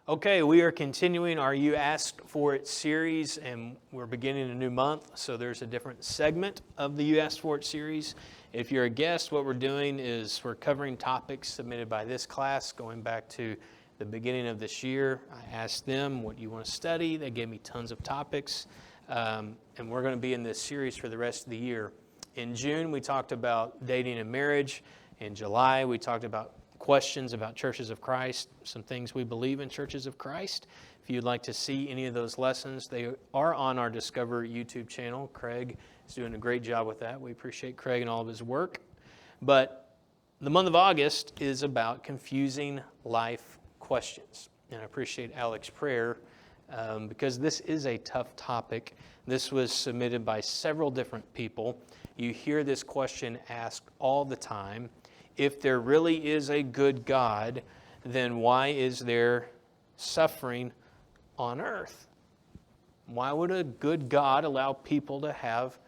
Okay, we are continuing our You Asked For It series, and we're beginning a new month, so there's a different segment of the You Asked For It series. If you're a guest, what we're doing is we're covering topics submitted by this class going back to the beginning of this year. I asked them, what do you want to study? They gave me tons of topics, and we're going to be in this series for the rest of the year. In June, we talked about dating and marriage. In July, we talked about questions about Churches of Christ, some things we believe in Churches of Christ. If you'd like to see any of those lessons, they are on our Discover YouTube channel. Craig is doing a great job with that. We appreciate Craig and all of his work. But the month of August is about confusing life questions. And I appreciate Alex's prayer because this is a tough topic. This was submitted by several different people. You hear this question asked all the time. If there really is a good God, then why is there suffering on earth? Why would a good God allow people to have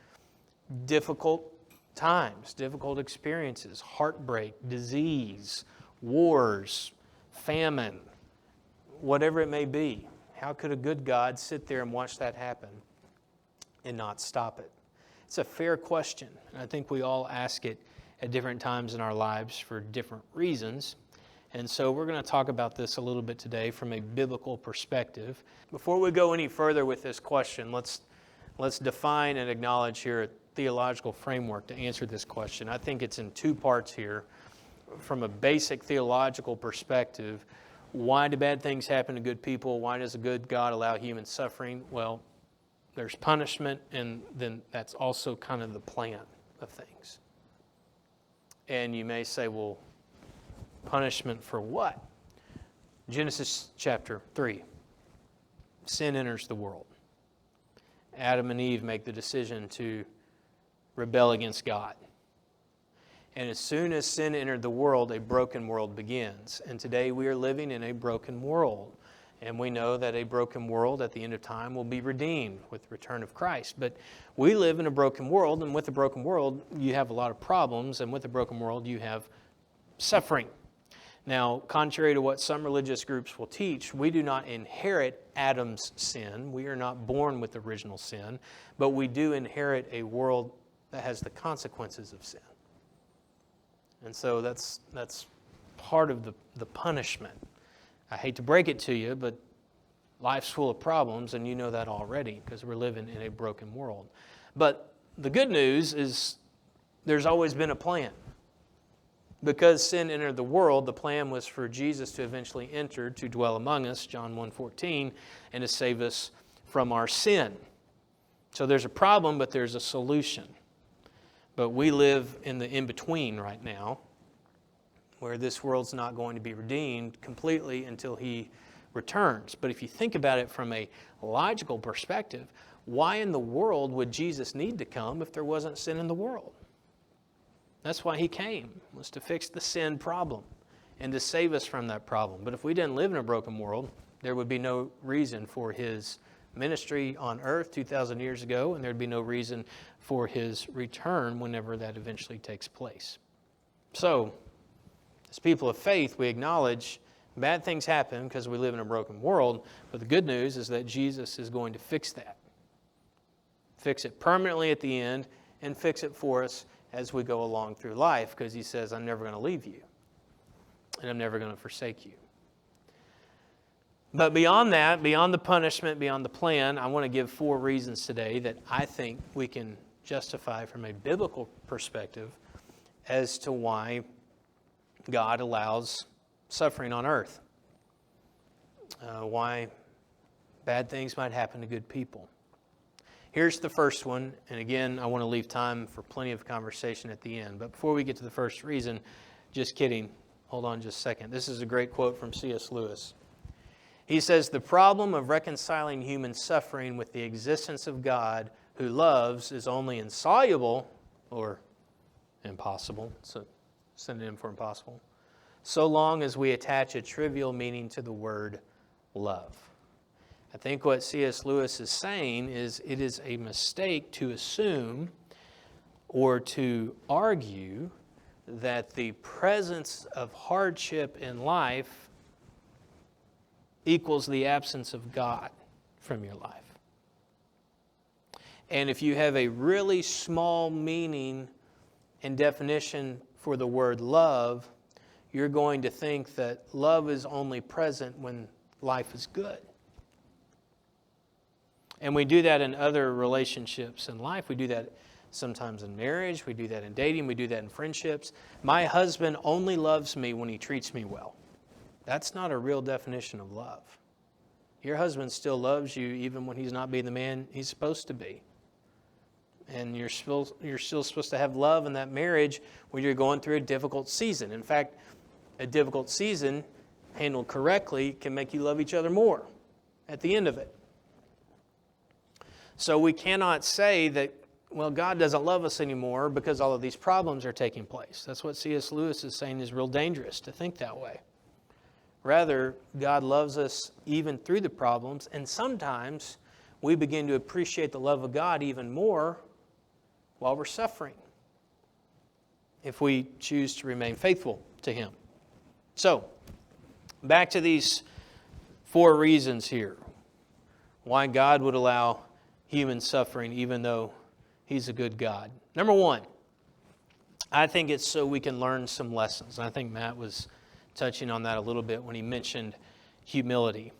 difficult times, difficult experiences, heartbreak, disease, wars, famine, whatever it may be? How could a good God sit there and watch that happen and not stop it? It's a fair question, and I think we all ask it at different times in our lives for different reasons. And so we're going to talk about this a little bit today from a biblical perspective. Before we go any further with this question, let's define and acknowledge here a theological framework to answer this question. I think it's in two parts here. From a basic theological perspective, why do bad things happen to good people? Why does a good God allow human suffering? Well, there's punishment, and then that's also kind of the plan of things. And you may say, well, punishment for what? Genesis chapter 3. Sin enters the world. Adam and Eve make the decision to rebel against God. And as soon as sin entered the world, a broken world begins. And today we are living in a broken world. And we know that a broken world at the end of time will be redeemed with the return of Christ. But we live in a broken world, and with a broken world, you have a lot of problems, and with a broken world, you have suffering. Now, contrary to what some religious groups will teach, we do not inherit Adam's sin. We are not born with original sin, but we do inherit a world that has the consequences of sin. And so that's part of the punishment. I hate to break it to you, but life's full of problems, and you know that already because we're living in a broken world. But the good news is there's always been a plan. Because sin entered the world, the plan was for Jesus to eventually enter to dwell among us, John 1:14, and to save us from our sin. So there's a problem, but there's a solution. But we live in the in-between right now, where this world's not going to be redeemed completely until He returns. But if you think about it from a logical perspective, why in the world would Jesus need to come if there wasn't sin in the world? That's why He came, was to fix the sin problem and to save us from that problem. But if we didn't live in a broken world, there would be no reason for His ministry on earth 2,000 years ago, and there'd be no reason for His return whenever that eventually takes place. So, as people of faith, we acknowledge bad things happen because we live in a broken world, but the good news is that Jesus is going to fix that. Fix it permanently at the end and fix it for us as we go along through life, because He says, I'm never going to leave you and I'm never going to forsake you. But beyond that, beyond the punishment, beyond the plan, I want to give 4 reasons today that I think we can justify from a biblical perspective as to why God allows suffering on earth. Why bad things might happen to good people. Here's the first one, and again, I want to leave time for plenty of conversation at the end. But before we get to the first reason, just kidding, hold on just a second. This is a great quote from C.S. Lewis. He says, "The problem of reconciling human suffering with the existence of God who loves is only insoluble," or impossible, so synonym for impossible, "so long as we attach a trivial meaning to the word love." I think what C.S. Lewis is saying is it is a mistake to assume or to argue that the presence of hardship in life equals the absence of God from your life. And if you have a really small meaning and definition for the word love, you're going to think that love is only present when life is good. And we do that in other relationships in life. We do that sometimes in marriage. We do that in dating. We do that in friendships. My husband only loves me when he treats me well. That's not a real definition of love. Your husband still loves you even when he's not being the man he's supposed to be. And you're still supposed to have love in that marriage when you're going through a difficult season. In fact, a difficult season, handled correctly, can make you love each other more at the end of it. So we cannot say that, well, God doesn't love us anymore because all of these problems are taking place. That's what C.S. Lewis is saying is real dangerous, to think that way. Rather, God loves us even through the problems, and sometimes we begin to appreciate the love of God even more while we're suffering, if we choose to remain faithful to Him. So, back to these 4 reasons here why God would allow human suffering even though He's a good God. Number 1, I think it's so we can learn some lessons. And I think Matt was touching on that a little bit when he mentioned humility.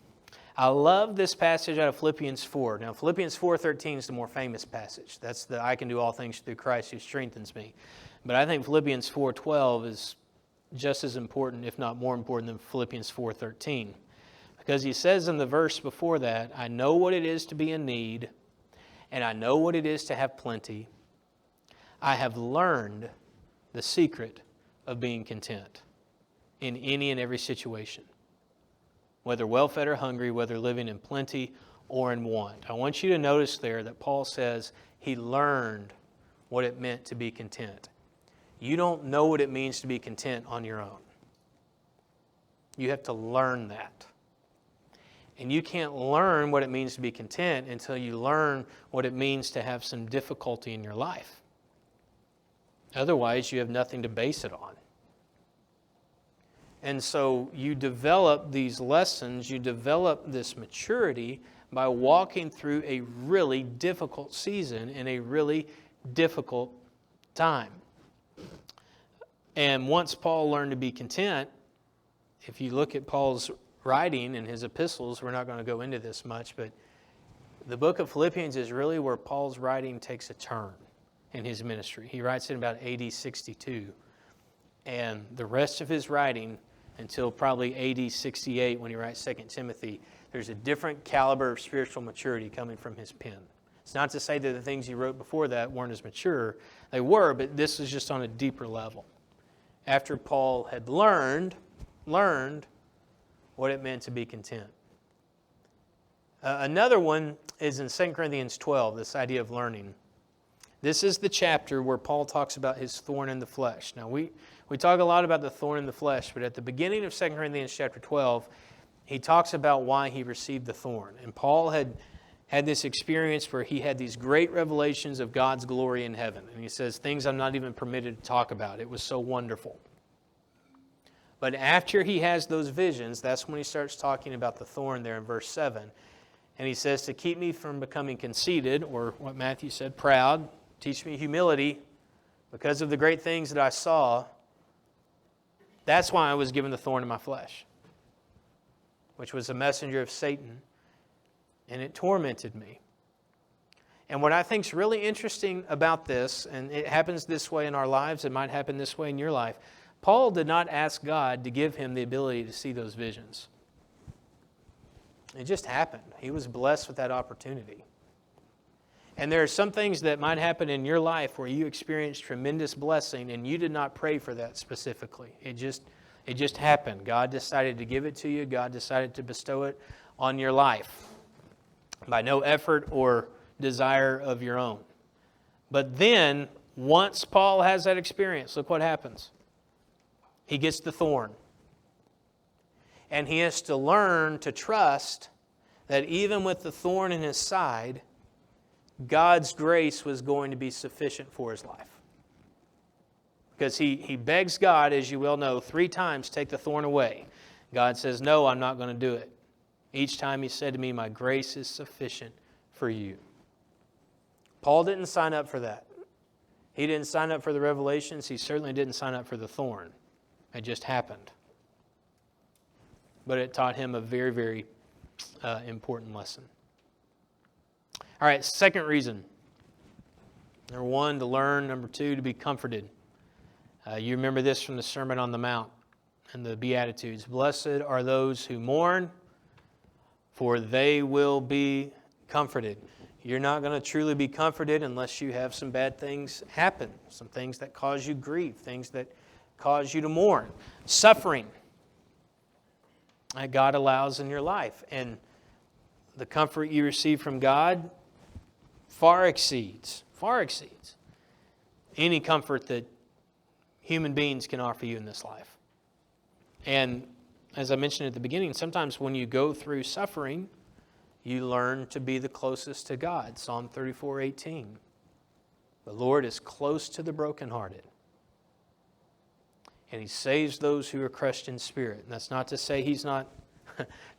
I love this passage out of Philippians 4. Now, Philippians 4:13 is the more famous passage. That's the I can do all things through Christ who strengthens me. But I think Philippians 4:12 is just as important, if not more important, than Philippians 4:13. Because he says in the verse before that, I know what it is to be in need, and I know what it is to have plenty. I have learned the secret of being content in any and every situation, whether well-fed or hungry, whether living in plenty or in want. I want you to notice there that Paul says he learned what it meant to be content. You don't know what it means to be content on your own. You have to learn that. And you can't learn what it means to be content until you learn what it means to have some difficulty in your life. Otherwise, you have nothing to base it on. And so you develop these lessons, you develop this maturity by walking through a really difficult season in a really difficult time. And once Paul learned to be content, if you look at Paul's writing and his epistles, we're not going to go into this much, but the book of Philippians is really where Paul's writing takes a turn in his ministry. He writes in about AD 62. And the rest of his writing, until probably AD 68 when he writes 2 Timothy, there's a different caliber of spiritual maturity coming from his pen. It's not to say that the things he wrote before that weren't as mature. They were, but this is just on a deeper level. After Paul had learned what it meant to be content. Another one is in 2 Corinthians 12, this idea of learning. This is the chapter where Paul talks about his thorn in the flesh. Now, we talk a lot about the thorn in the flesh, but at the beginning of 2 Corinthians chapter 12, he talks about why he received the thorn. And Paul had this experience where he had these great revelations of God's glory in heaven. And he says, things I'm not even permitted to talk about. It was so wonderful. But after he has those visions, that's when he starts talking about the thorn there in verse 7. And he says, to keep me from becoming conceited, or what Matthew said, proud, teach me humility because of the great things that I saw. That's why I was given the thorn in my flesh, which was a messenger of Satan, and it tormented me. And what I think is really interesting about this, and it happens this way in our lives, it might happen this way in your life, Paul did not ask God to give him the ability to see those visions. It just happened. He was blessed with that opportunity. And there are some things that might happen in your life where you experience tremendous blessing and you did not pray for that specifically. It just happened. God decided to give it to you. God decided to bestow it on your life by no effort or desire of your own. But then, once Paul has that experience, look what happens. He gets the thorn. And he has to learn to trust that even with the thorn in his side, God's grace was going to be sufficient for his life. Because he begs God, as you well know, 3 times, take the thorn away. God says, no, I'm not going to do it. Each time he said to me, my grace is sufficient for you. Paul didn't sign up for that. He didn't sign up for the revelations. He certainly didn't sign up for the thorn. It just happened. But it taught him a very, very important lesson. All right, second reason. Number one, to learn. Number two, to be comforted. You remember this from the Sermon on the Mount and the Beatitudes. Blessed are those who mourn, for they will be comforted. You're not going to truly be comforted unless you have some bad things happen, some things that cause you grief, things that cause you to mourn, suffering that God allows in your life. And the comfort you receive from God far exceeds any comfort that human beings can offer you in this life. And as I mentioned at the beginning, sometimes when you go through suffering, you learn to be the closest to God. Psalm 34:18. The Lord is close to the brokenhearted, and He saves those who are crushed in spirit. And that's not to say He's not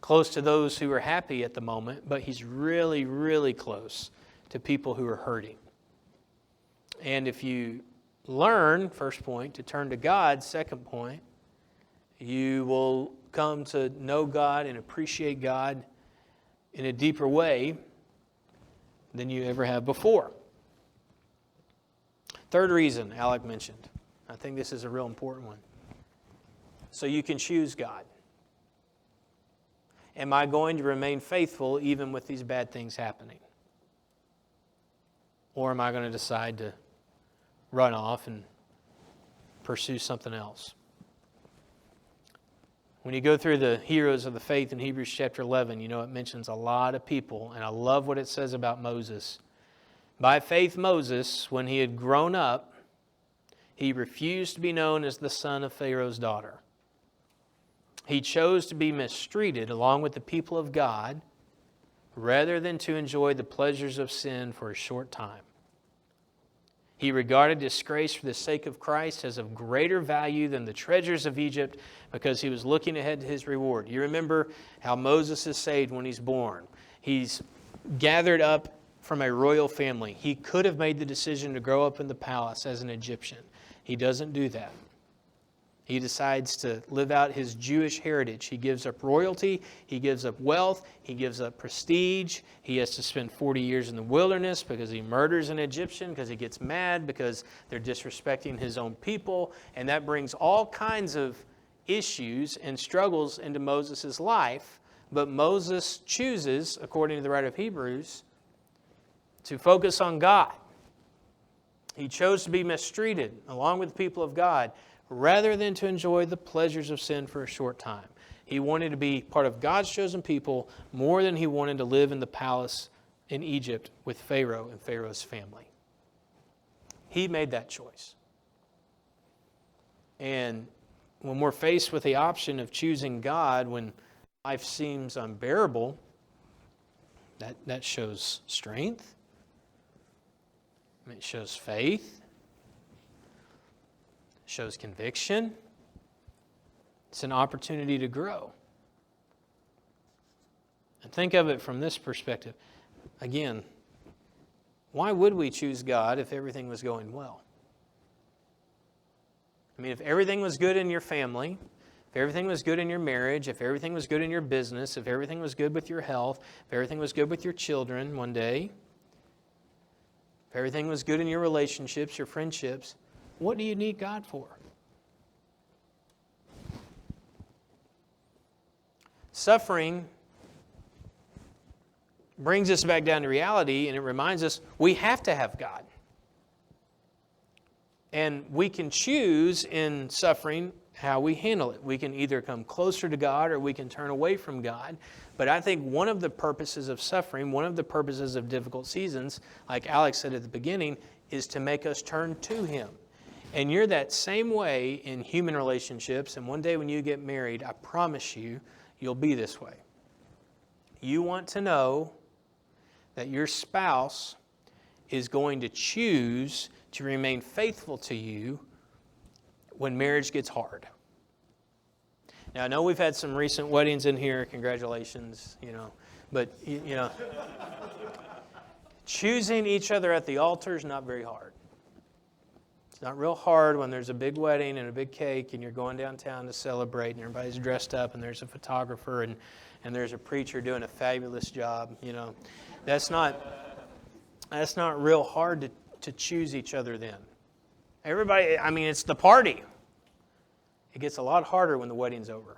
close to those who are happy at the moment, but He's really, really close to people who are hurting. And if you learn, first point, to turn to God, second point, you will come to know God and appreciate God in a deeper way than you ever have before. Third reason Alec mentioned. I think this is a real important one. So you can choose God. Am I going to remain faithful even with these bad things happening? Or am I going to decide to run off and pursue something else? When you go through the heroes of the faith in Hebrews chapter 11, you know it mentions a lot of people, and I love what it says about Moses. By faith, Moses, when he had grown up, he refused to be known as the son of Pharaoh's daughter. He chose to be mistreated along with the people of God rather than to enjoy the pleasures of sin for a short time. He regarded disgrace for the sake of Christ as of greater value than the treasures of Egypt because he was looking ahead to his reward. You remember how Moses is saved when he's born. He's gathered up from a royal family. He could have made the decision to grow up in the palace as an Egyptian. He doesn't do that. He decides to live out his Jewish heritage. He gives up royalty. He gives up wealth. He gives up prestige. He has to spend 40 years in the wilderness because he murders an Egyptian, because he gets mad because they're disrespecting his own people. And that brings all kinds of issues and struggles into Moses' life. But Moses chooses, according to the writer of Hebrews, to focus on God. He chose to be mistreated along with the people of God, rather than to enjoy the pleasures of sin for a short time. He wanted to be part of God's chosen people more than he wanted to live in the palace in Egypt with Pharaoh and Pharaoh's family. He made that choice. And when we're faced with the option of choosing God when life seems unbearable, that shows strength. It shows faith. Shows conviction. It's an opportunity to grow. And think of it from this perspective. Again, why would we choose God if everything was going well? I mean, if everything was good in your family, if everything was good in your marriage, if everything was good in your business, if everything was good with your health, if everything was good with your children one day, if everything was good in your relationships, your friendships, what do you need God for? Suffering brings us back down to reality, and it reminds us we have to have God. And we can choose in suffering how we handle it. We can either come closer to God or we can turn away from God. But I think one of the purposes of suffering, one of the purposes of difficult seasons, like Alex said at the beginning, is to make us turn to Him. And you're that same way in human relationships. And one day when you get married, I promise you, you'll be this way. You want to know that your spouse is going to choose to remain faithful to you when marriage gets hard. Now, I know we've had some recent weddings in here. Congratulations, But, choosing each other at the altar is not very hard. It's not real hard when there's a big wedding and a big cake and you're going downtown to celebrate and everybody's dressed up and there's a photographer and there's a preacher doing a fabulous job. That's not real hard to choose each other then. Everybody, it's the party. It gets a lot harder when the wedding's over.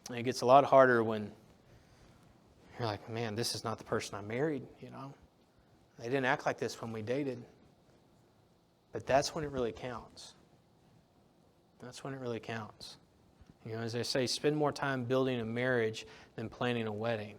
And it gets a lot harder when you're like, man, this is not the person I married, They didn't act like this when we dated. But that's when it really counts. That's when it really counts. As they say, spend more time building a marriage than planning a wedding.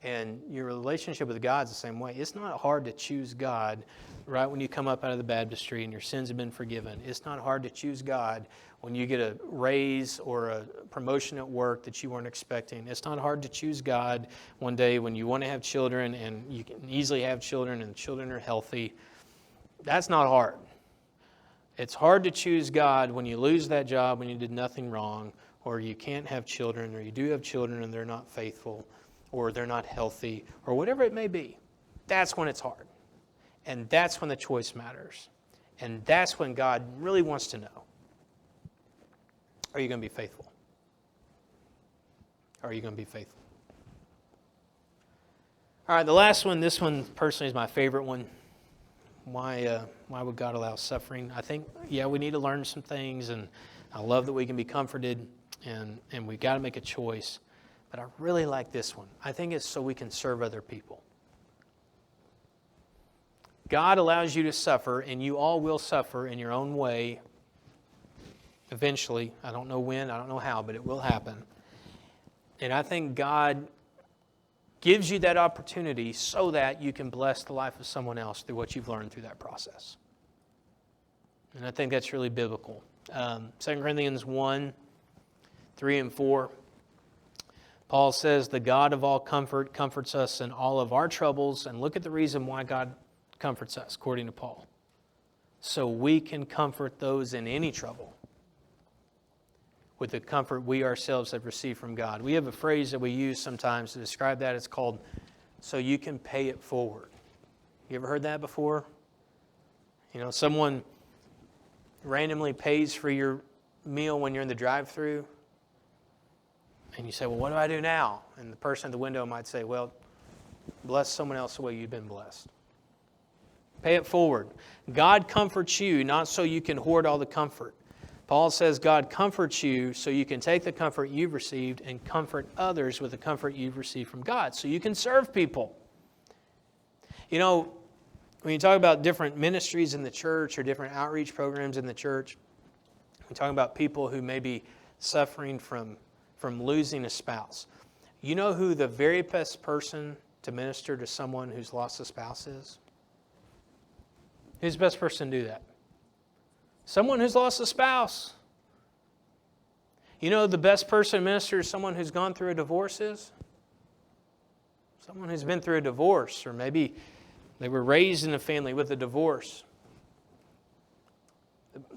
And your relationship with God is the same way. It's not hard to choose God right when you come up out of the baptistry and your sins have been forgiven. It's not hard to choose God when you get a raise or a promotion at work that you weren't expecting. It's not hard to choose God one day when you want to have children and you can easily have children and children are healthy. That's not hard. It's hard to choose God when you lose that job when you did nothing wrong, or you can't have children, or you do have children and they're not faithful, or they're not healthy, or whatever it may be. That's when it's hard. And that's when the choice matters. And that's when God really wants to know, are you going to be faithful? Are you going to be faithful? All right, the last one, this one personally is my favorite one. Why would God allow suffering? I think, we need to learn some things, and I love that we can be comforted, and we've got to make a choice. But I really like this one. I think it's so we can serve other people. God allows you to suffer, and you all will suffer in your own way eventually. I don't know when, I don't know how, but it will happen. And I think God gives you that opportunity so that you can bless the life of someone else through what you've learned through that process. And I think that's really biblical. 2 Corinthians 1, 3 and 4. Paul says, the God of all comfort comforts us in all of our troubles. And look at the reason why God comforts us, according to Paul. So we can comfort those in any trouble with the comfort we ourselves have received from God. We have a phrase that we use sometimes to describe that. It's called, so you can pay it forward. You ever heard that before? Someone randomly pays for your meal when you're in the drive-thru. And you say, well, what do I do now? And the person at the window might say, well, bless someone else the way you've been blessed. Pay it forward. God comforts you, not so you can hoard all the comfort. Paul says God comforts you so you can take the comfort you've received and comfort others with the comfort you've received from God, so you can serve people. When you talk about different ministries in the church or different outreach programs in the church, we talk about people who may be suffering from losing a spouse. You know who the very best person to minister to someone who's lost a spouse is? Who's the best person to do that? Someone who's lost a spouse. The best person to minister to someone who's gone through a divorce is? Someone who's been through a divorce, or maybe they were raised in a family with a divorce.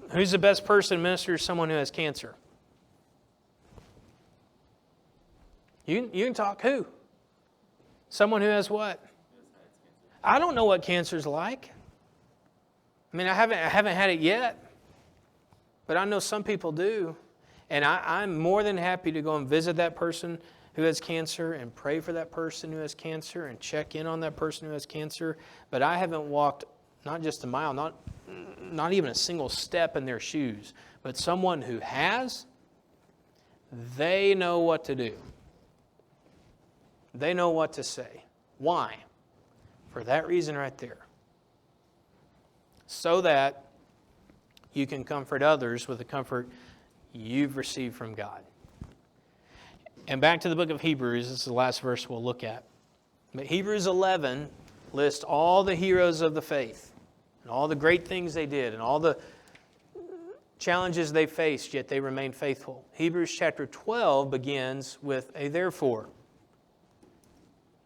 Who's the best person to minister to someone who has cancer? You can talk who? Someone who has what? I don't know what cancer's like. I haven't had it yet. But I know some people do. And I'm more than happy to go and visit that person who has cancer and pray for that person who has cancer and check in on that person who has cancer. But I haven't walked not just a mile, not even a single step in their shoes. But someone who has, they know what to do. They know what to say. Why? For that reason right there. So that you can comfort others with the comfort you've received from God. And back to the book of Hebrews, this is the last verse we'll look at. But Hebrews 11 lists all the heroes of the faith and all the great things they did and all the challenges they faced, yet they remained faithful. Hebrews chapter 12 begins with a therefore.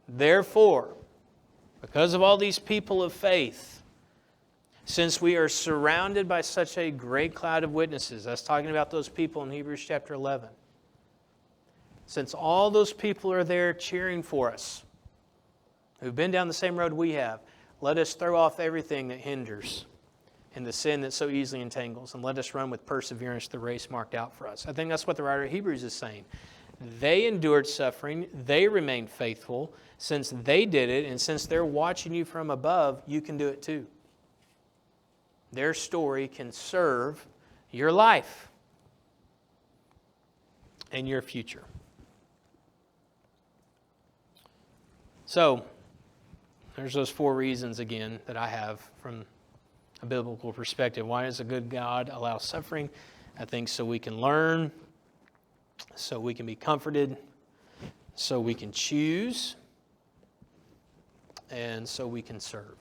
Therefore, because of all these people of faith Since we are surrounded by such a great cloud of witnesses, that's talking about those people in Hebrews chapter 11. Since all those people are there cheering for us, who've been down the same road we have, let us throw off everything that hinders and the sin that so easily entangles, and let us run with perseverance the race marked out for us. I think that's what the writer of Hebrews is saying. They endured suffering. They remained faithful. Since they did it, and since they're watching you from above, you can do it too. Their story can serve your life and your future. So, there's those 4 reasons again that I have from a biblical perspective. Why does a good God allow suffering? I think so we can learn, so we can be comforted, so we can choose, and so we can serve.